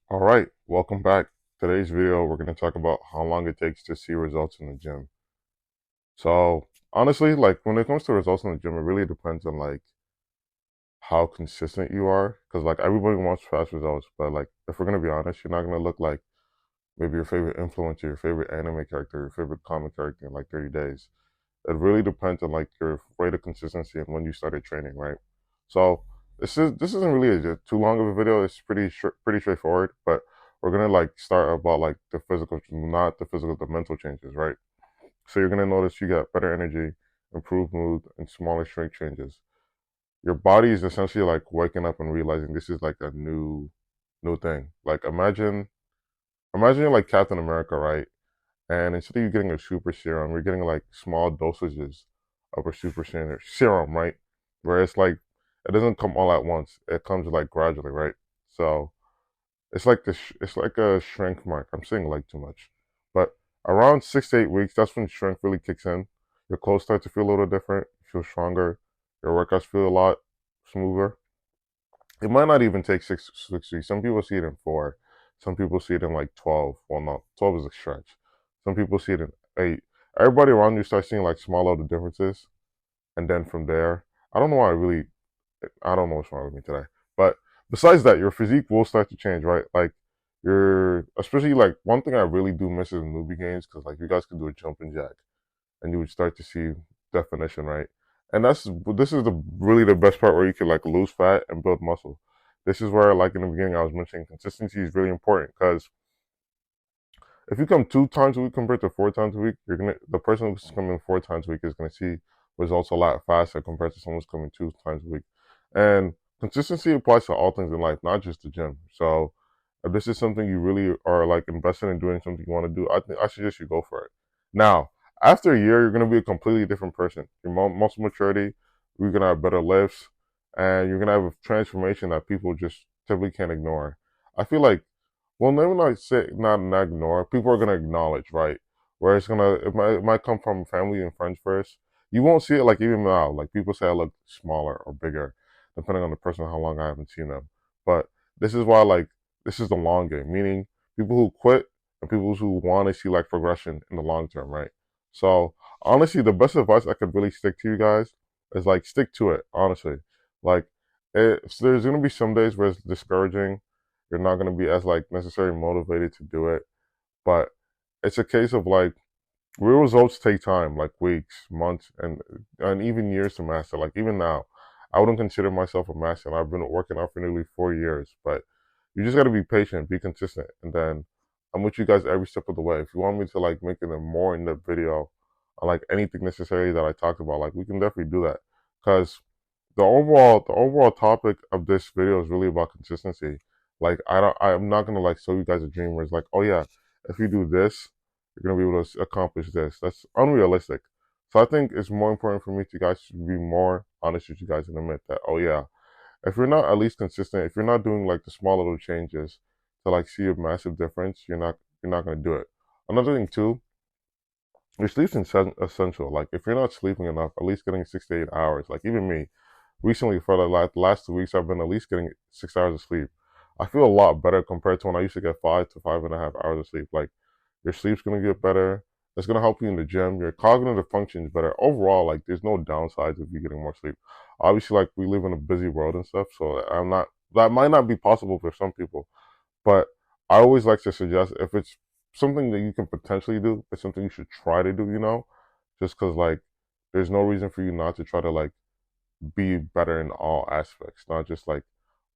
All right, welcome back. Today's video, we're going to talk about how long it takes to see results in the gym. So, honestly, like when it comes to results in the gym, it really depends on like how consistent you are. Because like everybody wants fast results, but like if we're going to be honest, you're not going to look like maybe your favorite influencer, your favorite anime character, your favorite comic character in like 30 days. It really depends on like your rate of consistency and when you started training, right? So this isn't really too long of a video. It's pretty straightforward, but we're gonna like start about like the physical, not the physical, the mental changes, right? So you're gonna notice you get better energy, improved mood, and smaller strength changes. Your body is essentially like waking up and realizing this is like a new thing. Like imagine you're like Captain America, right? And instead of you getting a super serum, you're getting like small dosages of a super serum, right? Where it's like it doesn't come all at once; it comes like gradually, right? So it's like a shrink mark. I'm saying like too much, but around 6 to 8 weeks, that's when strength really kicks in. Your clothes start to feel a little different. You feel stronger. Your workouts feel a lot smoother. It might not even take six weeks. Some people see it in 4. Some people see it in like 12. Well, no, 12 is a stretch. Some people see it in 8. Everybody around you starts seeing like small little differences, and then from there, I don't know why I don't know what's wrong with me today. But besides that, your physique will start to change, right? Like especially like one thing I really do miss is newbie gains because like you guys could do a jumping jack and you would start to see definition, right? And this is the really the best part where you can like lose fat and build muscle. This is where, like in the beginning, I was mentioning consistency is really important because if you come 2 times a week compared to 4 times a week, you're gonna the person who's coming 4 times a week is gonna see results a lot faster compared to someone who's coming 2 times a week. And consistency applies to all things in life, not just the gym. So if this is something you really are like invested in doing, something you want to do, I suggest you go for it. Now, after a year, you're gonna be a completely different person. Your muscle maturity, you're gonna have better lifts, and you're gonna have a transformation that people just typically can't ignore. I feel like well, never not say not ignore. People are gonna acknowledge, right? Where it might come from family and friends first. You won't see it like even now. Like people say I look smaller or bigger, depending on the person, how long I haven't seen them. But this is why like this is the long game. Meaning people who quit and people who want to see like progression in the long term, right? So honestly, the best advice I could really stick to you guys is like stick to it. Honestly, like there's gonna be some days where it's discouraging, you're not going to be as like necessarily motivated to do it. But it's a case of like real results take time, like weeks, months, and even years to master. Like even now, I wouldn't consider myself a master. And I've been working out for nearly 4 years. But you just got to be patient, be consistent, and then I'm with you guys every step of the way. If you want me to like make it a more in-depth video on like anything necessary that I talked about, like we can definitely do that. Because the overall topic of this video is really about consistency. Like I'm not gonna like show you guys a dream where it's like, oh yeah, if you do this, you're gonna be able to accomplish this. That's unrealistic. So I think it's more important for me to guys to be more honest with you guys and admit that, oh yeah, if you're not at least consistent, if you're not doing like the small little changes to like see a massive difference, you're not gonna do it. Another thing too, your sleep's essential. Like if you're not sleeping enough, at least getting 6 to 8 hours. Like even me, recently for the last 2 weeks, I've been at least getting 6 hours of sleep. I feel a lot better compared to when I used to get 5 to 5.5 hours of sleep. Like your sleep's gonna get better. It's gonna help you in the gym. Your cognitive function is better overall. Like there's no downsides of you getting more sleep. Obviously, like we live in a busy world and stuff, so I'm not. That might not be possible for some people, but I always like to suggest if it's something that you can potentially do, it's something you should try to do. Just because like there's no reason for you not to try to like be better in all aspects, not just like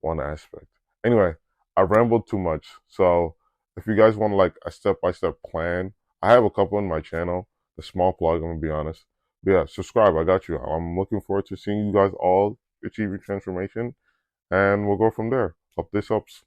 one aspect. Anyway, I rambled too much. So if you guys want like a step-by-step plan, I have a couple on my channel. The small plug, I'm gonna be honest. But yeah, subscribe. I got you. I'm looking forward to seeing you guys all achieve your transformation, and we'll go from there. Hope this helps.